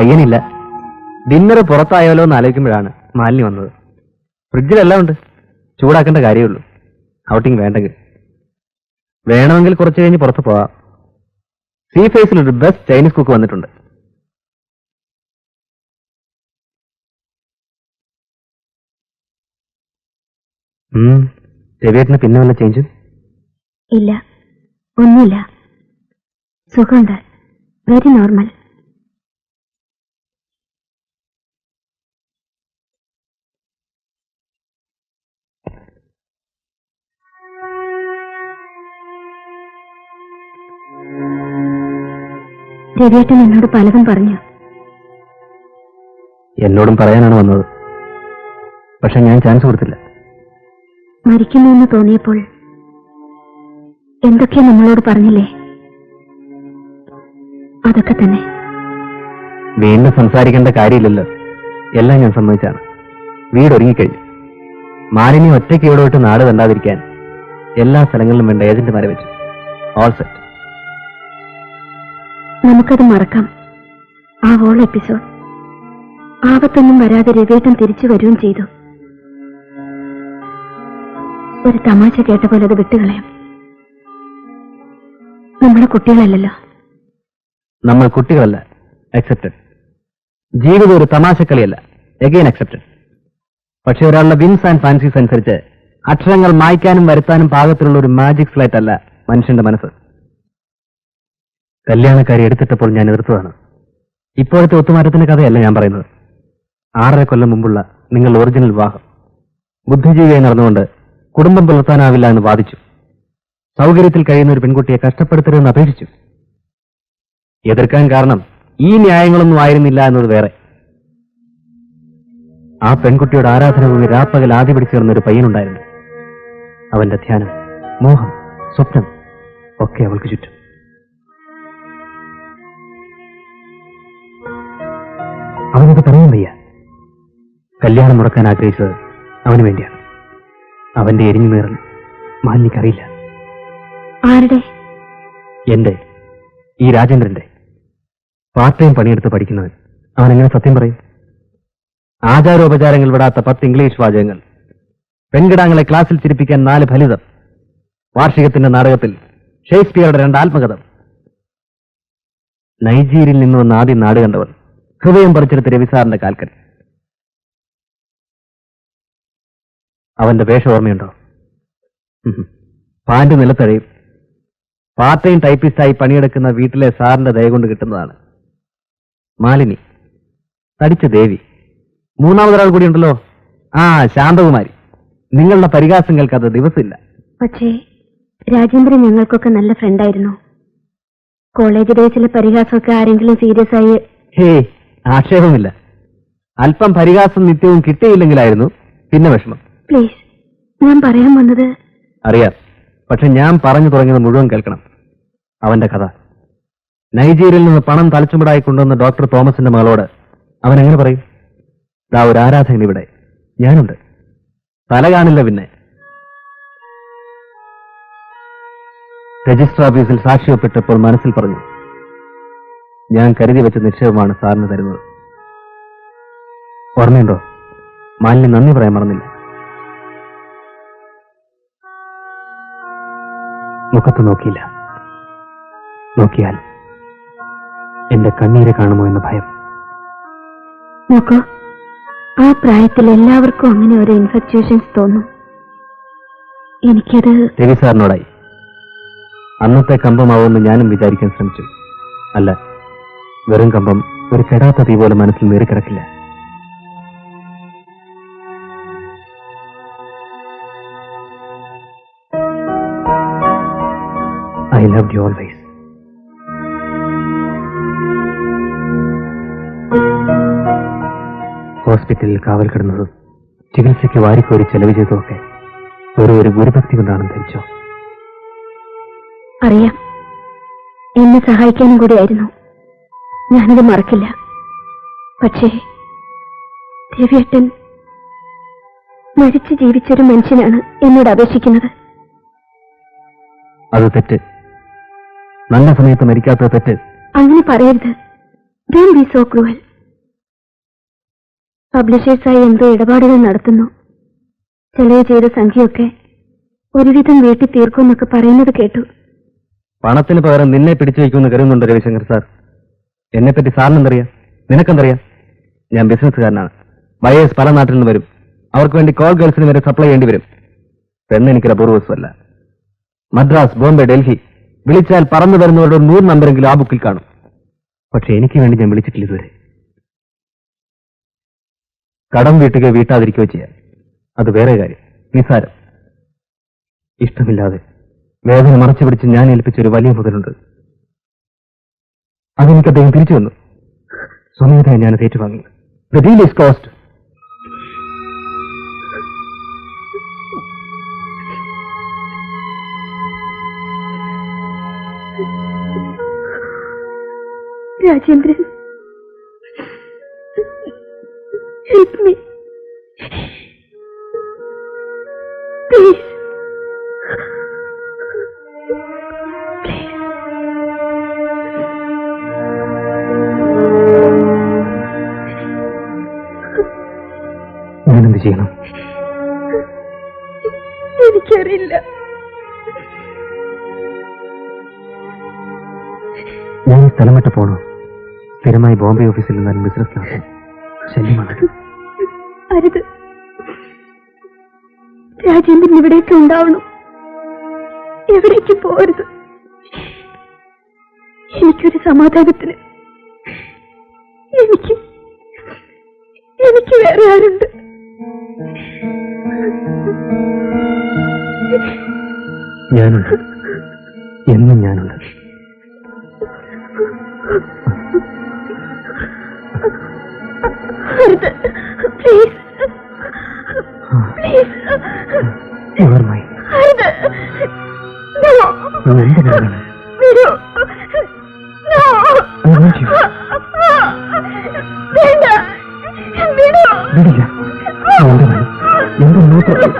പയ്യനില്ല. Dinner പുറത്തായാലോ എന്ന് ആലോചിക്കുമ്പോഴാണ് മാലിന്യം വന്നത്. ഫ്രിഡ്ജിലെല്ലാം ഉണ്ട്, ചൂടാക്കേണ്ട കാര്യമുള്ളൂ. ഔട്ടിങ് വേണ്ടെങ്കിൽ വേണമെങ്കിൽ കുറച്ച് കഴിഞ്ഞ് പുറത്ത് പോവാം. സീ ഫേസിൽ ഒരു ബെസ്റ്റ് ചൈനീസ് കുക്ക് വന്നിട്ടുണ്ട്. രവിയേട്ടന് പിന്നെ വല്ല ചേഞ്ചും ഇല്ല, ഒന്നുമില്ല. സുഖമുണ്ട്, വെരി നോർമൽ. രവിയേട്ടൻ എന്നോട് പലതും പറഞ്ഞു. എന്നോടും പറയാനാണ് വന്നത്, പക്ഷെ ഞാൻ ചാൻസ് കൊടുത്തില്ല. മരിക്കുന്നുവെന്ന് തോന്നിയപ്പോൾ എന്തൊക്കെയാ നമ്മളോട് പറഞ്ഞില്ലേ, അതൊക്കെ തന്നെ. വീണ്ടും സംസാരിക്കേണ്ട കാര്യമില്ലല്ലോ, എല്ലാം ഞാൻ സമ്മതിച്ചാണ്. വീടൊരുങ്ങിക്കഴിഞ്ഞു. മാലിന്യ ഒറ്റയ്ക്ക് ഇവിടെ വിട്ട് നാട് കണ്ടാതിരിക്കാൻ എല്ലാ സ്ഥലങ്ങളിലും വേണ്ട ഏജന്റുമാരെ വെച്ചു. All set. നമുക്കത് മറക്കാം. ആ ഹോൾ എപ്പിസോഡ് ആപത്തൊന്നും വരാതെ രവിയേട്ടൻ തിരിച്ചു വരികയും ചെയ്തു. ഒരു തമാശ കേട്ട പോലെ അത് വിട്ടുകളയാം. നമ്മുടെ കുട്ടികളല്ലല്ലോ. നമ്മൾ കുട്ടികളല്ല, അക്സെപ്റ്റഡ്. ജീവിതം ഒരു തമാശക്കളിയല്ല, എഗെയിൻ അക്സെപ്റ്റഡ്. പക്ഷെ ഒരാളുടെ വിൻസ് ആൻഡ് ഫാൻസീസ് അനുസരിച്ച് അക്ഷരങ്ങൾ മായ്ക്കാനും വരുത്താനും പാകത്തിലുള്ള ഒരു മാജിക് സ്ലൈറ്റ് അല്ല മനുഷ്യന്റെ മനസ്സ്. കല്യാണക്കാരി എടുത്തിട്ടപ്പോൾ ഞാൻ എതിർത്തതാണ്. ഇപ്പോഴത്തെ ഒത്തുമാറ്റത്തിന്റെ കഥയല്ല ഞാൻ പറയുന്നത്. 6.5 കൊല്ലം മുമ്പുള്ള നിങ്ങളുടെ ഒറിജിനൽ വിവാഹം ബുദ്ധിജീവിയായി നടന്നുകൊണ്ട് കുടുംബം പുലർത്താനാവില്ല എന്ന് വാദിച്ചു. സൗകര്യത്തിൽ കഴിയുന്ന ഒരു പെൺകുട്ടിയെ കഷ്ടപ്പെടുത്തരുതെന്ന് അപേക്ഷിച്ചു. എതിർക്കാൻ കാരണം ഈ ന്യായങ്ങളൊന്നും ആയിരുന്നില്ല എന്നത് വേറെ. ആ പെൺകുട്ടിയുടെ ആരാധനഭൂമി രാപ്പകൽ ആദ്യ പിടിച്ചു ചേർന്ന ഒരു പയ്യനുണ്ടായിരുന്നു. അവന്റെ ധ്യാനം, മോഹം, സ്വപ്നം ഒക്കെ അവൾക്ക് ചുറ്റും. അവനത് പറയാൻ വയ്യ. കല്യാണം മുടക്കാൻ ആഗ്രഹിച്ചത് അവന് വേണ്ടിയാണ്. അവന്റെ എരിഞ്ഞു നേറൽ മാലിനിക്കറിയില്ല. ആരുടെ? എന്റെ, ഈ രാജേന്ദ്രന്റെ. പാർട്ട് ടൈം പണിയെടുത്ത് പഠിക്കുന്നവൻ അവനെങ്ങനെ സത്യം പറയും? ആചാരോപചാരങ്ങൾ വിടാത്ത 10 ഇംഗ്ലീഷ് വാചകങ്ങൾ, പെൺകിടാങ്ങളെ ക്ലാസ്സിൽ ചിരിപ്പിക്കാൻ 4 ഫലിതം, വാർഷികത്തിന്റെ നാടകത്തിൽ ഷേക്സ്പിയറുടെ 2 ആത്മകഥം. നൈജീരിയയിൽ നിന്ന് വന്ന് ആദ്യം നാട് കണ്ടവൻ ഹൃദയം പറിച്ചെടുത്ത് രവിസാറിന്റെ കാൽക്കൽ. അവന്റെ വേഷം ഓർമ്മയുണ്ടോ? പാന്റ് നിലത്തഴയും. പാർട്ട് ടൈം ടൈപ്പിസ്റ്റായി പണിയെടുക്കുന്ന വീട്ടിലെ സാറിന്റെ ദയ കൊണ്ട് കിട്ടുന്നതാണ്. മാലിനി, തടിച്ച ദേവി. 3ാമതൊരാൾ കൂടി ഉണ്ടല്ലോ, ശാന്തകുമാരി. നിങ്ങളുടെ പരിഹാസങ്ങൾക്ക് അത് ദിവസമില്ല. പക്ഷേ രാജേന്ദ്രൻ ഞങ്ങൾക്കൊക്കെ നല്ല ഫ്രണ്ടായിരുന്നു. കോളേജ് ഡേയ്സിലെ പരിഹാസമൊക്കെ ആരെങ്കിലും സീരിയസ് ആയി? ആക്ഷേപമില്ല. അല്പം പരിഹാസം നിത്യവും കിട്ടിയില്ലെങ്കിലായിരുന്നു പിന്നെ വിഷമം. പ്ലീസ്, ഞാൻ പറയാൻ വന്നത്. അറിയാം, പക്ഷെ ഞാൻ പറഞ്ഞു തുടങ്ങിയത് മുഴുവൻ കേൾക്കണം. അവന്റെ കഥ. നൈജീരിയയിൽ നിന്ന് പണം തലച്ചുമടായി കൊണ്ടുവന്ന ഡോക്ടർ തോമസിന്റെ മകളോട് അവൻ എങ്ങനെ പറയും? ദാ ഒരു ആരാധകൻ ഇവിടെ, ഞാനുണ്ട്, തല കാണില്ല. പിന്നെ രജിസ്റ്റർ ഓഫീസിൽ സാക്ഷ്യപ്പെട്ടപ്പോൾ മനസ്സിൽ പറഞ്ഞു, ഞാൻ കരുതി വെച്ച നിക്ഷേപമാണ് സാറിന് തരുന്നത്. ഓർമ്മയുണ്ടോ? മാലിന്യ നന്ദി പറയാൻ മറന്നില്ല. മുഖത്ത് നോക്കിയില്ല. നോക്കിയാൽ എന്റെ കണ്ണീര് കാണുമോ എന്ന ഭയം. നോക്കൂ, ആ പ്രായത്തിൽ എല്ലാവർക്കും അങ്ങനെ ഒരു ഇൻഫെക്ച്വേഷൻസ് തോന്നും. എനിക്കത് രവി സാറിനോടായി. അന്നത്തെ കമ്പമാവുമെന്ന് ഞാനും വിചാരിക്കാൻ ശ്രമിച്ചു. അല്ല, വെറും കമ്പം ഒരു കെടാത്ത തീ പോലെ മനസ്സിൽ നേറിക്കിടക്കില്ല. I loved you always. ഹോസ്പിറ്റലിൽ കാവൽ കിടന്നതും ചികിത്സയ്ക്ക് വാരിക്കോരി ചെലവ് ചെയ്തതൊക്കെ ഒരു ഗുരുഭക്തി കൊണ്ടാണെന്ന് ധരിച്ചോ? അറിയാം, എന്നെ സഹായിക്കാനും കൂടിയായിരുന്നു. ഞാനത് മറക്കില്ല. പക്ഷേ രവിയേട്ടൻ മരിച്ചു ജീവിച്ചൊരു മനുഷ്യനാണ് എന്നോട് അപേക്ഷിക്കുന്നത്. അത് തെറ്റ്. നല്ല സമയത്ത് മരിക്കാത്തത് തെറ്റ്. അങ്ങനെ പറയരുത്. Don't be so cruel. പബ്ലിഷേഴ്സായി എന്തോ ഇടപാടുകൾ നടത്തുന്നു. ചെലവ് ചെയ്ത സംഖ്യയൊക്കെ ഒരുവിധം വീട്ടിൽ തീർക്കുമെന്നൊക്കെ പറയുന്നത് കേട്ടു. പണത്തിന് പകരം നിന്നെ പിടിച്ചു വയ്ക്കുമെന്ന് കരുതുന്നുണ്ട് രവിശങ്കർ സാർ. എന്നെപ്പറ്റി സാറിനെന്തറിയാം? നിനക്കെന്തറിയാം? ഞാൻ ബിസിനസ്സുകാരനാണ്. ബയേഴ്സ് പല നാട്ടിൽ നിന്ന് വരും. അവർക്ക് വേണ്ടി കോൾ ഗേൾസിന് വരെ സപ്ലൈ ചെയ്യേണ്ടി വരും. പെണ്ണ് എനിക്കൊരു അപൂർവസ്വല്ല. മദ്രാസ്, ബോംബെ, ഡൽഹി വിളിച്ചാൽ പറന്നു വരുന്നവരുടെ 100 നമ്പരെങ്കിലും ആ ബുക്കിൽ കാണും. പക്ഷെ എനിക്ക് വേണ്ടി ഞാൻ വിളിച്ചിട്ടില്ല ഇതുവരെ. കടം വീട്ടുകയോ വീട്ടാതിരിക്കുകയോ ചെയ്യാം, അത് വേറെ കാര്യം, നിസ്സാരം. ഇഷ്ടമില്ലാതെ വേദന മറച്ചു പിടിച്ച് ഞാൻ ഏൽപ്പിച്ചൊരു വലിയ മുതലുണ്ട്. അതെനിക്ക് അദ്ദേഹം തിരിച്ചു വന്നു. സ്വമേധയാ ഞാനത് ഏറ്റുവാങ്ങി. The deal is cost. Rajendran, help me. Please. ഞാനെന്ത് ചെയ്യണം? എനിക്കറിയില്ല. ഞാൻ ഈ സ്ഥലം വിട്ട് പോണോ? സ്ഥിരമായി ബോംബെ ഓഫീസിൽ നിന്നാലും ബിസിനസ് നടത്തും. ശല്യമാണ്. അരുത്. രാജേന്ദ്രൻ ഇവിടേക്ക് ഉണ്ടാവണം. എവിടേക്ക് പോരുത്. എനിക്കൊരു സമാധാനത്തിന് എനിക്ക് വേറെ ആരുണ്ട്? ഞാനുണ്ട്, എന്നും ഞാനുണ്ട്. Please please. You are mine. No. എന്തിനാണ്? വിടൂ. No. I want you. വേണ്ട. വിടൂ. വിടില്ല. എന്റെ മാത്രം.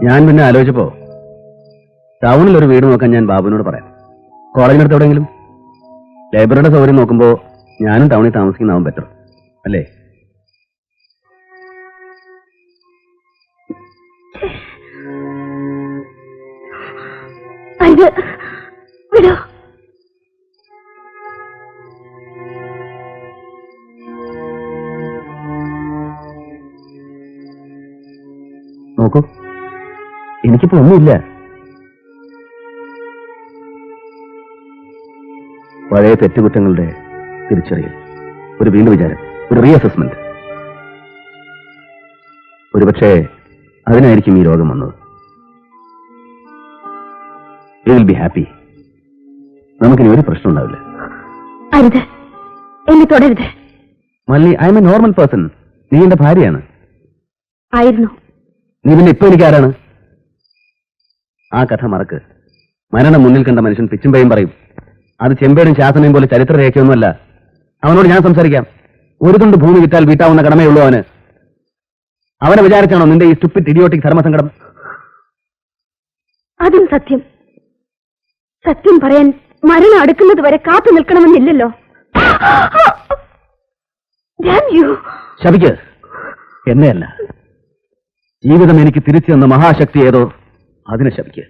ഞാൻ പിന്നെ ആലോചിച്ചപ്പോ ടൗണിൽ ഒരു വീട് നോക്കാൻ ഞാൻ ബാബുവിനോട് പറയാം. കോളേജിനടുത്ത് എവിടെയെങ്കിലും. ലൈബ്രറിയുടെ സൗകര്യം നോക്കുമ്പോ ഞാനും ടൗണിൽ താമസിക്കുന്നതാവും ബെറ്റർ അല്ലേ? വിടൂ. നോക്കൂ, എനിക്കിപ്പോ ഒന്നുമില്ല. പഴയ തെറ്റുകുറ്റങ്ങളുടെ തിരിച്ചറിയൽ, ഒരു വീണ്ടും വിചാരം, ഒരു റീഅസസ്മെന്റ്. ഒരുപക്ഷെ അതിനായിരിക്കും ഈ രോഗം വന്നത്. You will be happy. നമുക്കിനി ഒരു പ്രശ്നം ഉണ്ടാവില്ല. അരുത്, എന്നെ തുടരുത്. മല്ലി, I M A normal person. നീ എന്റെ ഭാര്യയാണ്. ആയിരുന്നു. നീ പിന്നെ ഇപ്പൊ എനിക്ക് ആരാണ്? ആ കഥ മറക്ക്. മരണം മുന്നിൽ കണ്ട മനുഷ്യൻ പിച്ചുമ്പയും പറയും. അത് ചെമ്പേടും ശാസനയും പോലെ ചരിത്രരേഖയൊന്നുമല്ല. അവനോട് ഞാൻ സംസാരിക്കാം. ഒരു തുണ്ട് ഭൂമി വിറ്റാൽ വീട്ടാവുന്ന കടമയുള്ളൂ അവന്. അവനെ വിചാരിച്ചാണോ നിന്റെ ഈ സ്റ്റുപ്പിഡ് ഇഡിയോട്ടിക് ധർമ്മസങ്കടം? അതും സത്യം. സത്യം പറയാൻ മരണം അടുക്കുന്നത് വരെ കാത്തു നിൽക്കണമെന്നില്ലല്ലോ. ശപിക്ക്. എന്നെയല്ല, ജീവിതം എനിക്ക് തിരിച്ചു തന്ന മഹാശക്തി ഏതോ അതിനെ ശപിക്ക്.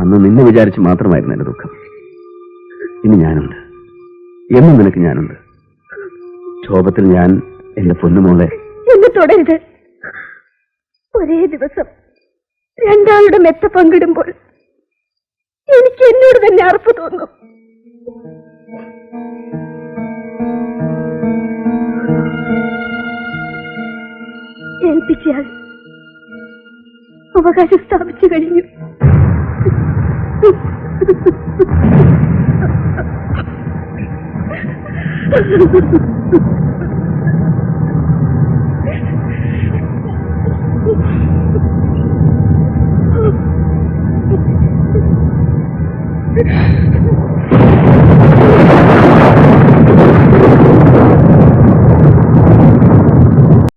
അന്ന് നിന്നെ വിചാരിച്ച് മാത്രമായിരുന്നു എന്റെ ദുഃഖം. ഇനി ഞാനുണ്ട്, എന്നും നിനക്ക് ഞാനുണ്ട്. ക്ഷോഭത്തിൽ ഞാൻ എന്റെ പൊന്നുമോളെ. എന്നെ തുടരുത്. ഒരേ ദിവസം രണ്ടാളുടെ മെത്ത പങ്കിടുമ്പോൾ എനിക്ക് എന്നോട് തന്നെ അറപ്പ് തോന്നും. ഏൽപ്പിച്ചയാൾ അവകാശം സ്ഥാപിച്ചു കഴിഞ്ഞു.